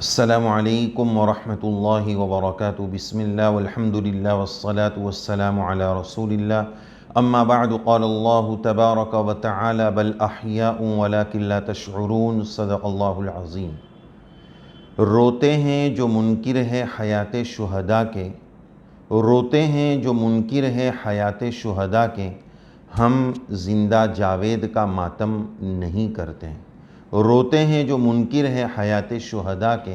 السلام علیکم ورحمۃ اللہ وبرکاتہ۔ بسم اللہ والحمد للہ والصلاة والسلام علی رسول اللہ، اما بعد قال اللہ تبارک وتعالی بل احیاء ولکن لا تشعرون، صدق اللہ العظیم۔ روتے ہیں جو منکر ہے حیات شہداء کے، روتے ہیں جو منکر ہے حیات شہداء کے، ہم زندہ جاوید کا ماتم نہیں کرتے ہیں۔ روتے ہیں جو منکر ہے حیات شہداء کے،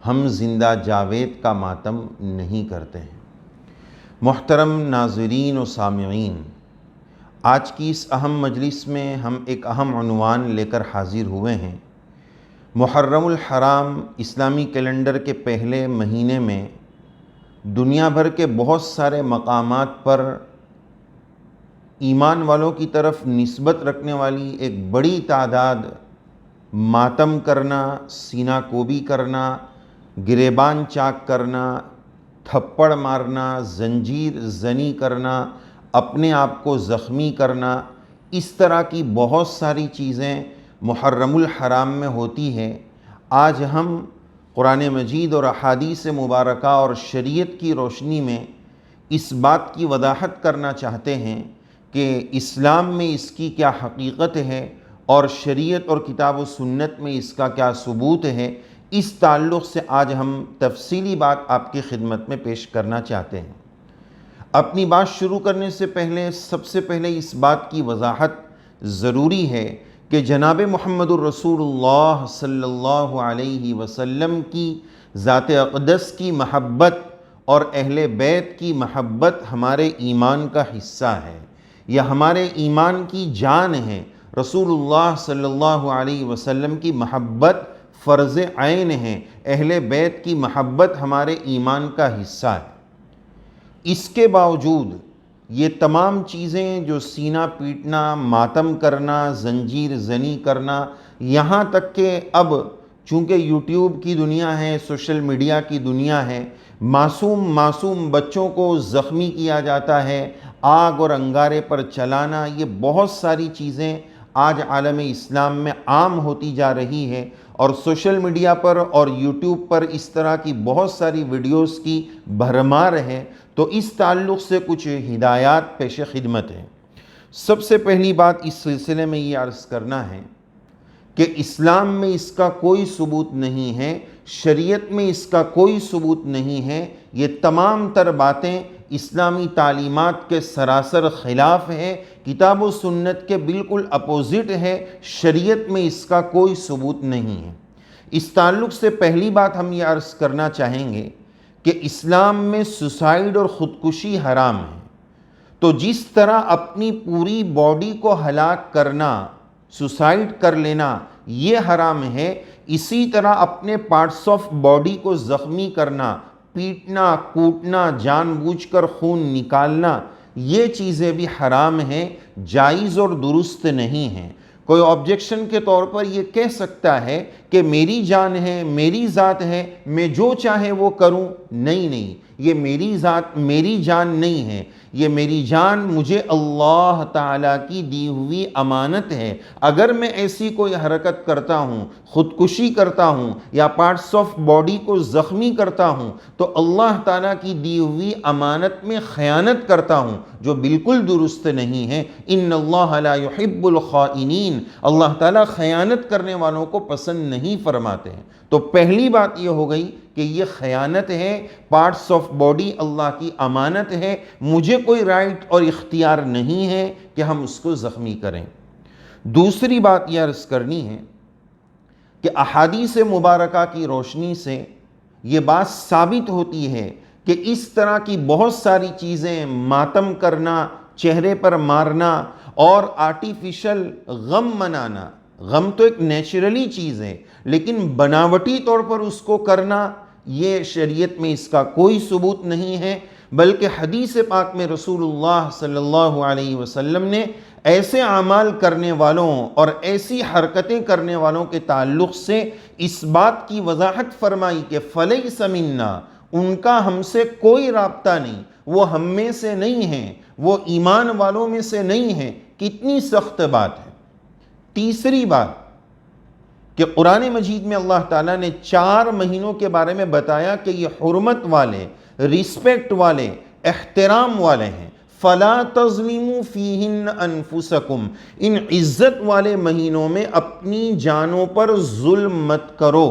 ہم زندہ جاوید کا ماتم نہیں کرتے ہیں۔ محترم ناظرین و سامعین، آج کی اس اہم مجلس میں ہم ایک اہم عنوان لے کر حاضر ہوئے ہیں۔ محرم الحرام اسلامی کیلنڈر کے پہلے مہینے میں دنیا بھر کے بہت سارے مقامات پر ایمان والوں کی طرف نسبت رکھنے والی ایک بڑی تعداد ماتم کرنا، سینہ کوبی کرنا، گریبان چاک کرنا، تھپڑ مارنا، زنجیر زنی کرنا، اپنے آپ کو زخمی کرنا، اس طرح کی بہت ساری چیزیں محرم الحرام میں ہوتی ہے۔ آج ہم قرآن مجید اور احادیث مبارکہ اور شریعت کی روشنی میں اس بات کی وضاحت کرنا چاہتے ہیں کہ اسلام میں اس کی کیا حقیقت ہے اور شریعت اور کتاب و سنت میں اس کا کیا ثبوت ہے۔ اس تعلق سے آج ہم تفصیلی بات آپ کی خدمت میں پیش کرنا چاہتے ہیں۔ اپنی بات شروع کرنے سے پہلے سب سے پہلے اس بات کی وضاحت ضروری ہے کہ جناب محمد الرسول اللہ صلی اللہ علیہ وسلم کی ذات اقدس کی محبت اور اہل بیت کی محبت ہمارے ایمان کا حصہ ہے، یا ہمارے ایمان کی جان ہے۔ رسول اللہ صلی اللہ علیہ وسلم کی محبت فرض عین ہے، اہل بیت کی محبت ہمارے ایمان کا حصہ ہے۔ اس کے باوجود یہ تمام چیزیں جو سینہ پیٹنا، ماتم کرنا، زنجیر زنی کرنا، یہاں تک کہ اب چونکہ یوٹیوب کی دنیا ہے، سوشل میڈیا کی دنیا ہے، معصوم بچوں کو زخمی کیا جاتا ہے، آگ اور انگارے پر چلانا، یہ بہت ساری چیزیں آج عالم اسلام میں عام ہوتی جا رہی ہے، اور سوشل میڈیا پر اور یوٹیوب پر اس طرح کی بہت ساری ویڈیوز کی بھرمار ہے۔ تو اس تعلق سے کچھ ہدایات پیش خدمت ہیں۔ سب سے پہلی بات اس سلسلے میں یہ عرض کرنا ہے کہ اسلام میں اس کا کوئی ثبوت نہیں ہے، شریعت میں اس کا کوئی ثبوت نہیں ہے۔ یہ تمام تر باتیں اسلامی تعلیمات کے سراسر خلاف ہے، کتاب و سنت کے بالکل اپوزٹ ہے، شریعت میں اس کا کوئی ثبوت نہیں ہے۔ اس تعلق سے پہلی بات ہم یہ عرض کرنا چاہیں گے کہ اسلام میں سوسائیڈ اور خودکشی حرام ہے۔ تو جس طرح اپنی پوری باڈی کو ہلاک کرنا، سوسائیڈ کر لینا یہ حرام ہے، اسی طرح اپنے پارٹس آف باڈی کو زخمی کرنا، پیٹنا، کوٹنا، جان بوجھ کر خون نکالنا، یہ چیزیں بھی حرام ہیں، جائز اور درست نہیں ہیں۔ کوئی آبجیکشن کے طور پر یہ کہہ سکتا ہے کہ میری جان ہے، میری ذات ہے، میں جو چاہے وہ کروں۔ نہیں، یہ میری ذات، میری جان نہیں ہے، یہ میری جان مجھے اللہ تعالیٰ کی دی ہوئی امانت ہے۔ اگر میں ایسی کوئی حرکت کرتا ہوں، خودکشی کرتا ہوں یا پارٹس آف باڈی کو زخمی کرتا ہوں، تو اللہ تعالیٰ کی دی ہوئی امانت میں خیانت کرتا ہوں، جو بالکل درست نہیں ہے۔ ان اللہ لا يحب الخائنین، اللہ تعالیٰ خیانت کرنے والوں کو پسند نہیں فرماتے ہیں۔ تو پہلی بات یہ ہو گئی کہ یہ خیانت ہے، پارٹس آف باڈی اللہ کی امانت ہے، مجھے کوئی رائٹ اور اختیار نہیں ہے کہ ہم اس کو زخمی کریں۔ دوسری بات یہ عرض کرنی ہے کہ احادیث مبارکہ کی روشنی سے یہ بات ثابت ہوتی ہے کہ اس طرح کی بہت ساری چیزیں، ماتم کرنا، چہرے پر مارنا اور آرٹیفیشل غم منانا، غم تو ایک نیچرلی چیز ہے، لیکن بناوٹی طور پر اس کو کرنا، یہ شریعت میں اس کا کوئی ثبوت نہیں ہے، بلکہ حدیث پاک میں رسول اللہ صلی اللہ علیہ وسلم نے ایسے اعمال کرنے والوں اور ایسی حرکتیں کرنے والوں کے تعلق سے اس بات کی وضاحت فرمائی کہ فلیس منا، ان کا ہم سے کوئی رابطہ نہیں، وہ ہم میں سے نہیں ہیں، وہ ایمان والوں میں سے نہیں ہیں۔ کتنی سخت بات ہے۔ تیسری بات کہ قرآن مجید میں اللہ تعالیٰ نے 4 مہینوں کے بارے میں بتایا کہ یہ حرمت والے، رسپیکٹ والے، احترام والے ہیں۔ فَلَا تَظْلِمُوا فِيهِنَّ أَنفُسَكُمْ، ان عزت والے مہینوں میں اپنی جانوں پر ظلم مت کرو۔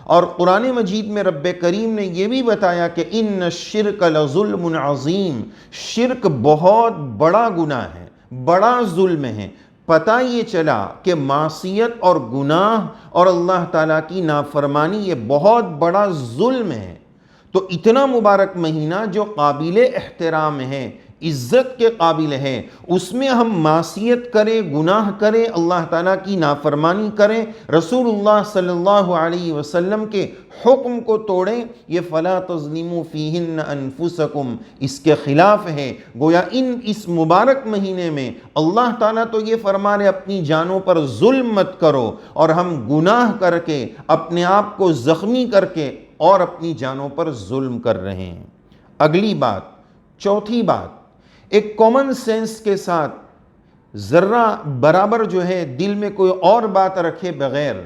اور قرآن مجید میں رب کریم نے یہ بھی بتایا کہ ان الشرک لظلم عظیم، شرک بہت بڑا گناہ ہے، بڑا ظلم ہے۔ پتہ یہ چلا کہ معصیت اور گناہ اور اللہ تعالیٰ کی نافرمانی یہ بہت بڑا ظلم ہے۔ تو اتنا مبارک مہینہ جو قابل احترام ہے، عزت کے قابل ہے، اس میں ہم معصیت کریں، گناہ کریں، اللہ تعالیٰ کی نافرمانی کریں، رسول اللہ صلی اللہ علیہ وسلم کے حکم کو توڑیں، یہ فَلَا تَظْلِمُوا فِيهِنَّ أَنفُسَكُمْ اس کے خلاف ہے۔ گویا اس مبارک مہینے میں اللہ تعالیٰ تو یہ فرما رہے اپنی جانوں پر ظلم مت کرو، اور ہم گناہ کر کے اپنے آپ کو زخمی کر کے اور اپنی جانوں پر ظلم کر رہے ہیں۔ اگلی بات، چوتھی بات، ایک کامن سینس کے ساتھ ذرا برابر جو ہے دل میں کوئی اور بات رکھے بغیر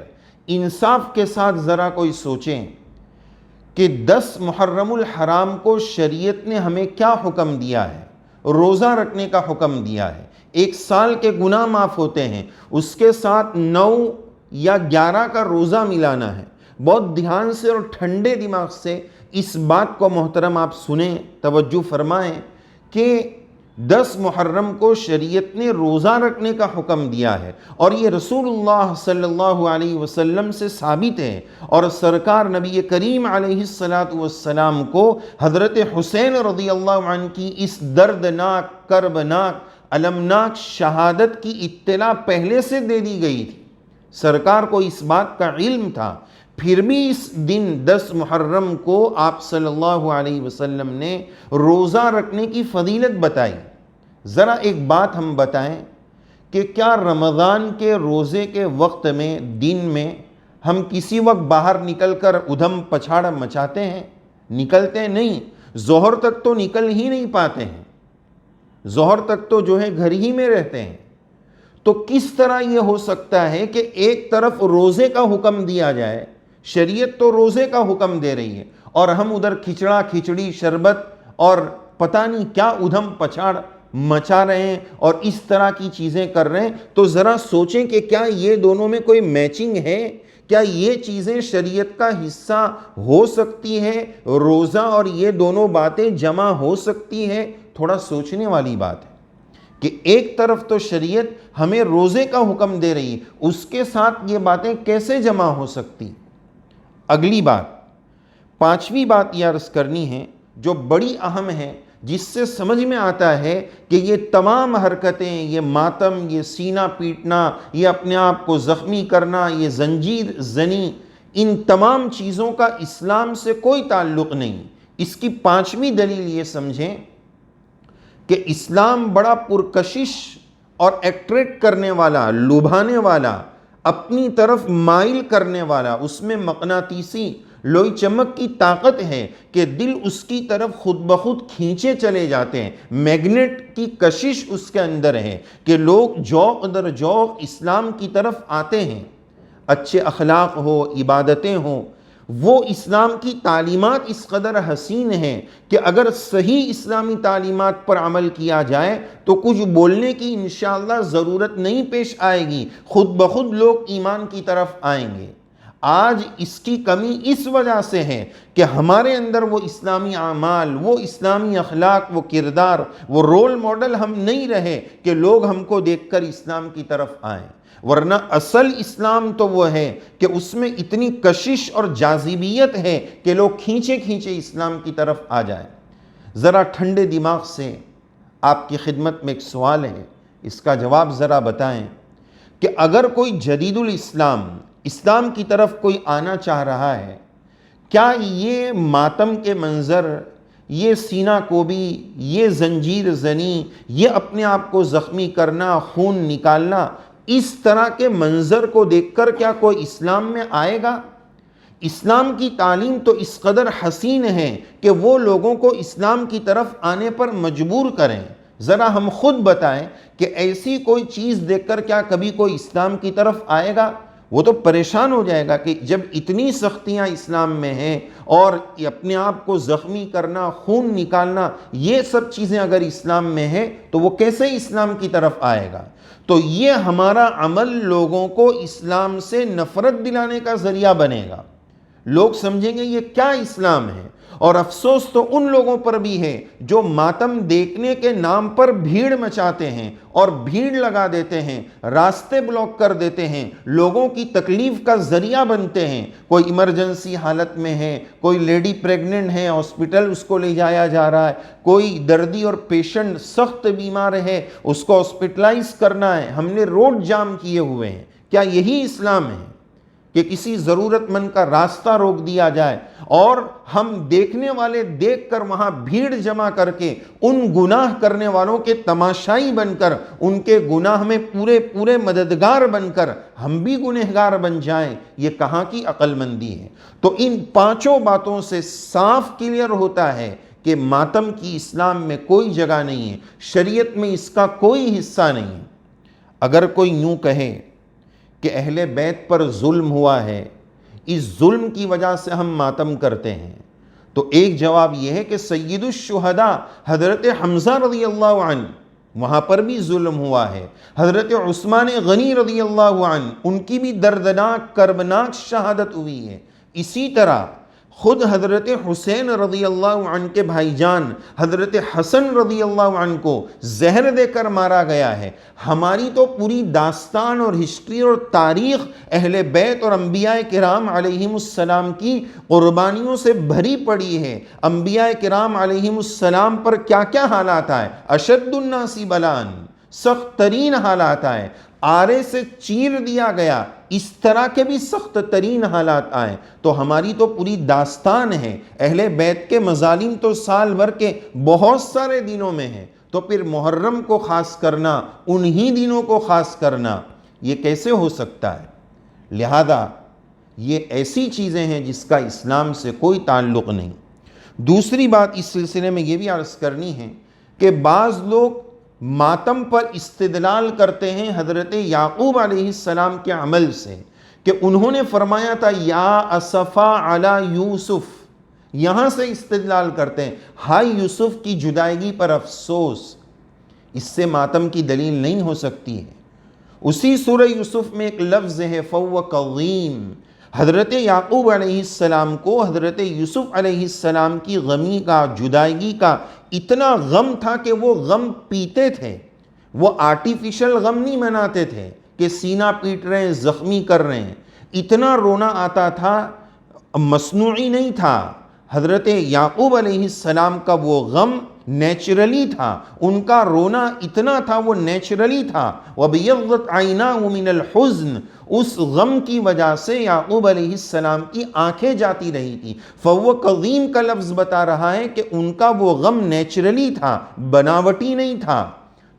انصاف کے ساتھ ذرا کوئی سوچیں کہ 10 محرم الحرام کو شریعت نے ہمیں کیا حکم دیا ہے؟ روزہ رکھنے کا حکم دیا ہے۔ 1 سال کے گناہ معاف ہوتے ہیں، اس کے ساتھ 9 یا 11 کا روزہ ملانا ہے۔ بہت دھیان سے اور ٹھنڈے دماغ سے اس بات کو محترم آپ سنیں، توجہ فرمائیں کہ 10 محرم کو شریعت نے روزہ رکھنے کا حکم دیا ہے، اور یہ رسول اللہ صلی اللہ علیہ وسلم سے ثابت ہے۔ اور سرکار نبی کریم علیہ السلام کو حضرت حسین رضی اللہ عنہ کی اس دردناک، کربناک، المناک شہادت کی اطلاع پہلے سے دے دی گئی تھی، سرکار کو اس بات کا علم تھا، پھر بھی اس دن 10 محرم کو آپ صلی اللہ علیہ وسلم نے روزہ رکھنے کی فضیلت بتائی۔ ذرا ایک بات ہم بتائیں کہ کیا رمضان کے روزے کے وقت میں، دن میں، ہم کسی وقت باہر نکل کر ادھم پچھاڑ مچاتے ہیں؟ نکلتے نہیں، ظہر تک تو نکل ہی نہیں پاتے ہیں، ظہر تک تو جو ہے گھر ہی میں رہتے ہیں۔ تو کس طرح یہ ہو سکتا ہے کہ ایک طرف روزے کا حکم دیا جائے، شریعت تو روزے کا حکم دے رہی ہے، اور ہم ادھر کھچڑا کھچڑی، شربت اور پتہ نہیں کیا ادھم پچھاڑ مچا رہے ہیں اور اس طرح کی چیزیں کر رہے ہیں؟ تو ذرا سوچیں کہ کیا یہ دونوں میں کوئی میچنگ ہے؟ کیا یہ چیزیں شریعت کا حصہ ہو سکتی ہے؟ روزہ اور یہ دونوں باتیں جمع ہو سکتی ہے؟ تھوڑا سوچنے والی بات ہے کہ ایک طرف تو شریعت ہمیں روزے کا حکم دے رہی ہے، اس کے ساتھ یہ باتیں کیسے جمع ہو سکتی؟ اگلی بات، 5ویں بات یہ عرض کرنی ہے جو بڑی اہم ہے، جس سے سمجھ میں آتا ہے کہ یہ تمام حرکتیں، یہ ماتم، یہ سینہ پیٹنا، یہ اپنے آپ کو زخمی کرنا، یہ زنجیر زنی، ان تمام چیزوں کا اسلام سے کوئی تعلق نہیں۔ اس کی 5ویں دلیل یہ سمجھیں کہ اسلام بڑا پرکشش اور ایٹریکٹ کرنے والا، لبھانے والا، اپنی طرف مائل کرنے والا، اس میں مقناطیسی لوئی چمک کی طاقت ہے کہ دل اس کی طرف خود بخود کھینچے چلے جاتے ہیں، میگنیٹ کی کشش اس کے اندر ہے کہ لوگ جوق در جوق اسلام کی طرف آتے ہیں۔ اچھے اخلاق ہو، عبادتیں ہوں، وہ اسلام کی تعلیمات اس قدر حسین ہیں کہ اگر صحیح اسلامی تعلیمات پر عمل کیا جائے تو کچھ بولنے کی انشاءاللہ ضرورت نہیں پیش آئے گی، خود بخود لوگ ایمان کی طرف آئیں گے۔ آج اس کی کمی اس وجہ سے ہے کہ ہمارے اندر وہ اسلامی اعمال، وہ اسلامی اخلاق، وہ کردار، وہ رول ماڈل ہم نہیں رہے کہ لوگ ہم کو دیکھ کر اسلام کی طرف آئیں۔ ورنہ اصل اسلام تو وہ ہے کہ اس میں اتنی کشش اور جاذبیت ہے کہ لوگ کھینچے کھینچے اسلام کی طرف آ جائیں۔ ذرا ٹھنڈے دماغ سے آپ کی خدمت میں ایک سوال ہے، اس کا جواب ذرا بتائیں کہ اگر کوئی جدید الاسلام، اسلام کی طرف کوئی آنا چاہ رہا ہے، کیا یہ ماتم کے منظر، یہ سینہ کوبی، یہ زنجیر زنی، یہ اپنے آپ کو زخمی کرنا، خون نکالنا، اس طرح کے منظر کو دیکھ کر کیا کوئی اسلام میں آئے گا؟ اسلام کی تعلیم تو اس قدر حسین ہے کہ وہ لوگوں کو اسلام کی طرف آنے پر مجبور کریں۔ ذرا ہم خود بتائیں کہ ایسی کوئی چیز دیکھ کر کیا کبھی کوئی اسلام کی طرف آئے گا؟ وہ تو پریشان ہو جائے گا کہ جب اتنی سختیاں اسلام میں ہیں اور اپنے آپ کو زخمی کرنا، خون نکالنا، یہ سب چیزیں اگر اسلام میں ہیں تو وہ کیسے اسلام کی طرف آئے گا؟ تو یہ ہمارا عمل لوگوں کو اسلام سے نفرت دلانے کا ذریعہ بنے گا۔ لوگ سمجھیں گے یہ کیا اسلام ہے۔ اور افسوس تو ان لوگوں پر بھی ہے جو ماتم دیکھنے کے نام پر بھیڑ مچاتے ہیں اور بھیڑ لگا دیتے ہیں، راستے بلاک کر دیتے ہیں، لوگوں کی تکلیف کا ذریعہ بنتے ہیں۔ کوئی ایمرجنسی حالت میں ہے، کوئی لیڈی پریگننٹ ہے، ہاسپٹل اس کو لے جایا جا رہا ہے، کوئی دردی اور پیشنٹ سخت بیمار ہے، اس کو ہاسپٹلائز کرنا ہے، ہم نے روڈ جام کیے ہوئے ہیں۔ کیا یہی اسلام ہے کہ کسی ضرورت مند کا راستہ روک دیا جائے اور ہم دیکھنے والے دیکھ کر وہاں بھیڑ جمع کر کے ان گناہ کرنے والوں کے تماشائی بن کر، ان کے گناہ میں پورے مددگار بن کر ہم بھی گنہگار بن جائیں؟ یہ کہاں کی عقل مندی ہے؟ تو ان پانچوں باتوں سے صاف کلیئر ہوتا ہے کہ ماتم کی اسلام میں کوئی جگہ نہیں ہے، شریعت میں اس کا کوئی حصہ نہیں ہے۔ اگر کوئی یوں کہے کہ اہل بیت پر ظلم ہوا ہے، اس ظلم کی وجہ سے ہم ماتم کرتے ہیں، تو ایک جواب یہ ہے کہ سید الشہداء حضرت حمزہ رضی اللہ عنہ، وہاں پر بھی ظلم ہوا ہے۔ حضرت عثمان غنی رضی اللہ عنہ، ان کی بھی دردناک کربناک شہادت ہوئی ہے۔ اسی طرح خود حضرت حسین رضی اللہ عنہ کے بھائی جان حضرت حسن رضی اللہ عنہ کو زہر دے کر مارا گیا ہے۔ ہماری تو پوری داستان اور ہسٹری اور تاریخ اہل بیت اور انبیاء کرام علیہم السلام کی قربانیوں سے بھری پڑی ہے۔ انبیاء کرام علیہم السلام پر کیا کیا حالات آئے، اشد الناس بلان، سخت ترین حالات آئے، آرے سے چیر دیا گیا، اس طرح کے بھی سخت ترین حالات آئے۔ تو ہماری تو پوری داستان ہے، اہل بیت کے مظالم تو سال بھر کے بہت سارے دنوں میں ہیں، تو پھر محرم کو خاص کرنا، انہی دنوں کو خاص کرنا، یہ کیسے ہو سکتا ہے؟ لہذا یہ ایسی چیزیں ہیں جس کا اسلام سے کوئی تعلق نہیں۔ دوسری بات اس سلسلے میں یہ بھی عرض کرنی ہے کہ بعض لوگ ماتم پر استدلال کرتے ہیں حضرت یعقوب علیہ السلام کے عمل سے، کہ انہوں نے فرمایا تھا یا اسفا علی یوسف، یہاں سے استدلال کرتے ہیں، ہائے یوسف کی جدائیگی پر افسوس۔ اس سے ماتم کی دلیل نہیں ہو سکتی ہے۔ اسی سورہ یوسف میں ایک لفظ ہے فَوَّ کَظِيمٌ، حضرت یعقوب علیہ السلام کو حضرت یوسف علیہ السلام کی غمی کا، جدائیگی کا اتنا غم تھا کہ وہ غم پیتے تھے۔ وہ آرٹیفیشل غم نہیں مناتے تھے کہ سینہ پیٹ رہے ہیں، زخمی کر رہے ہیں، اتنا رونا آتا تھا، مصنوعی نہیں تھا۔ حضرت یعقوب علیہ السلام کا وہ غم نیچرلی تھا، ان کا رونا اتنا تھا، وہ نیچرلی تھا۔ وَبِيَضَّتْ عَيْنَاهُ مِنَ الْحُزْنِ، اس غم کی وجہ سے یعقوب علیہ السلام کی آنکھیں جاتی رہی تھی۔ فَوَّ قَظِيم کا لفظ بتا رہا ہے کہ ان کا وہ غم نیچرلی تھا، بناوٹی نہیں تھا۔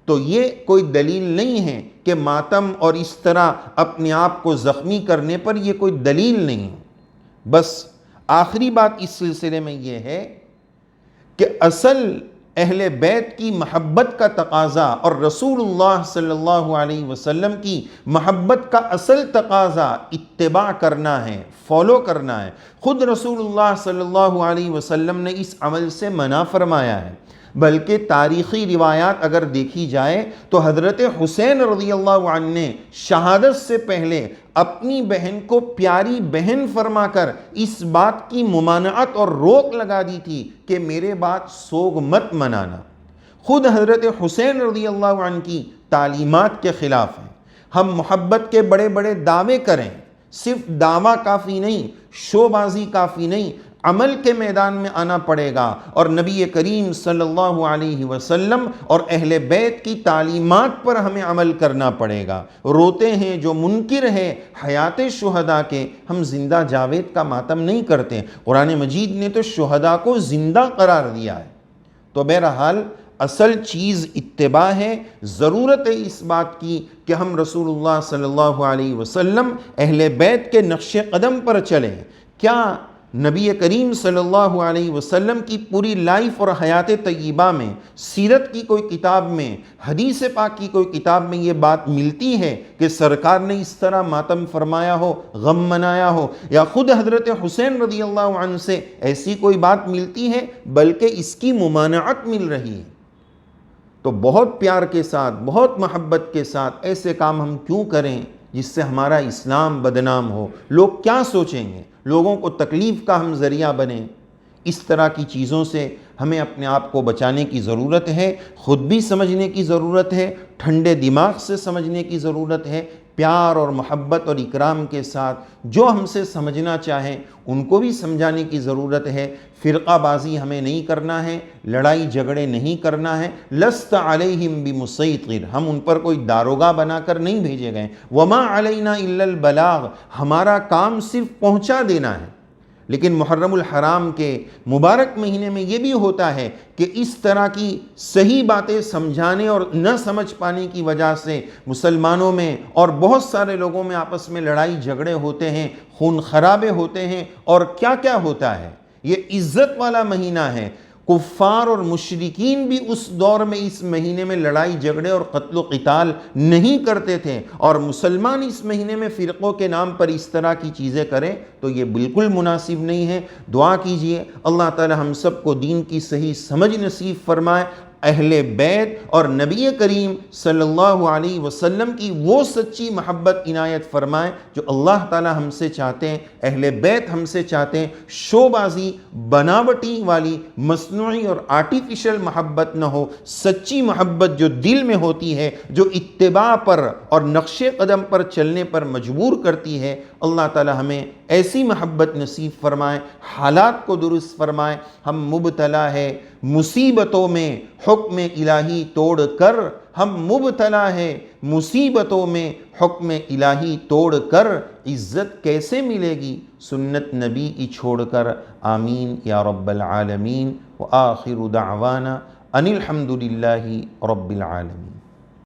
تو یہ کوئی دلیل نہیں ہے کہ ماتم اور اس طرح اپنے آپ کو زخمی کرنے پر یہ کوئی دلیل نہیں ہے۔ بس آخری بات اس سلسلے میں یہ ہے کہ اصل اہل بیت کی محبت کا تقاضا اور رسول اللہ صلی اللہ علیہ وسلم کی محبت کا اصل تقاضا اتباع کرنا ہے، فالو کرنا ہے۔ خود رسول اللہ صلی اللہ علیہ وسلم نے اس عمل سے منع فرمایا ہے۔ بلکہ تاریخی روایات اگر دیکھی جائے تو حضرت حسین رضی اللہ عنہ نے شہادت سے پہلے اپنی بہن کو پیاری بہن فرما کر اس بات کی ممانعت اور روک لگا دی تھی کہ میرے بعد سوگ مت منانا۔ خود حضرت حسین رضی اللہ عنہ کی تعلیمات کے خلاف ہیں۔ ہم محبت کے بڑے بڑے دعوے کریں، صرف دعویٰ کافی نہیں، شو بازی کافی نہیں، عمل کے میدان میں آنا پڑے گا اور نبی کریم صلی اللہ علیہ وسلم اور اہل بیت کی تعلیمات پر ہمیں عمل کرنا پڑے گا۔ روتے ہیں جو منکر ہے حیات شہداء کے، ہم زندہ جاوید کا ماتم نہیں کرتے۔ قرآن مجید نے تو شہداء کو زندہ قرار دیا ہے۔ تو بہرحال اصل چیز اتباع ہے۔ ضرورت ہے اس بات کی کہ ہم رسول اللہ صلی اللہ علیہ وسلم اہل بیت کے نقش قدم پر چلیں۔ کیا نبی کریم صلی اللہ علیہ وسلم کی پوری لائف اور حیات طیبہ میں، سیرت کی کوئی کتاب میں، حدیث پاک کی کوئی کتاب میں یہ بات ملتی ہے کہ سرکار نے اس طرح ماتم فرمایا ہو، غم منایا ہو، یا خود حضرت حسین رضی اللہ عنہ سے ایسی کوئی بات ملتی ہے؟ بلکہ اس کی ممانعت مل رہی ہے۔ تو بہت پیار کے ساتھ، بہت محبت کے ساتھ ایسے کام ہم کیوں کریں جس سے ہمارا اسلام بدنام ہو؟ لوگ کیا سوچیں گے؟ لوگوں کو تکلیف کا ہم ذریعہ بنیں؟ اس طرح کی چیزوں سے ہمیں اپنے آپ کو بچانے کی ضرورت ہے، خود بھی سمجھنے کی ضرورت ہے، ٹھنڈے دماغ سے سمجھنے کی ضرورت ہے، پیار اور محبت اور اکرام کے ساتھ جو ہم سے سمجھنا چاہیں ان کو بھی سمجھانے کی ضرورت ہے۔ فرقہ بازی ہمیں نہیں کرنا ہے، لڑائی جھگڑے نہیں کرنا ہے۔ لست علیہم بمسیطر، ہم ان پر کوئی داروغہ بنا کر نہیں بھیجے گئے۔ وما علینا الا البلاغ، ہمارا کام صرف پہنچا دینا ہے۔ لیکن محرم الحرام کے مبارک مہینے میں یہ بھی ہوتا ہے کہ اس طرح کی صحیح باتیں سمجھانے اور نہ سمجھ پانے کی وجہ سے مسلمانوں میں اور بہت سارے لوگوں میں آپس میں لڑائی جھگڑے ہوتے ہیں، خون خرابے ہوتے ہیں، اور کیا کیا ہوتا ہے۔ یہ عزت والا مہینہ ہے۔ کفار اور مشرکین بھی اس دور میں اس مہینے میں لڑائی جھگڑے اور قتل و قتال نہیں کرتے تھے، اور مسلمان اس مہینے میں فرقوں کے نام پر اس طرح کی چیزیں کریں تو یہ بالکل مناسب نہیں ہے۔ دعا کیجئے اللہ تعالی ہم سب کو دین کی صحیح سمجھ نصیب فرمائے، اہل بیت اور نبی کریم صلی اللہ علیہ وسلم کی وہ سچی محبت عنایت فرمائے جو اللہ تعالی ہم سے چاہتے ہیں، اہل بیت ہم سے چاہتے ہیں۔ شو بازی، بناوٹی والی، مصنوعی اور آرٹیفیشل محبت نہ ہو، سچی محبت جو دل میں ہوتی ہے، جو اتباع پر اور نقش قدم پر چلنے پر مجبور کرتی ہے۔ اللہ تعالی ہمیں ایسی محبت نصیب فرمائے، حالات کو درست فرمائے۔ ہم مبتلا ہے مصیبتوں میں حکم الہی توڑ کر، ہم مبتلا ہے مصیبتوں میں حکم الہی توڑ کر، عزت کیسے ملے گی سنت نبی کی چھوڑ کر؟ آمین یا رب العالمین۔ وآخر دعوانا ان الحمد للہ رب العالمین۔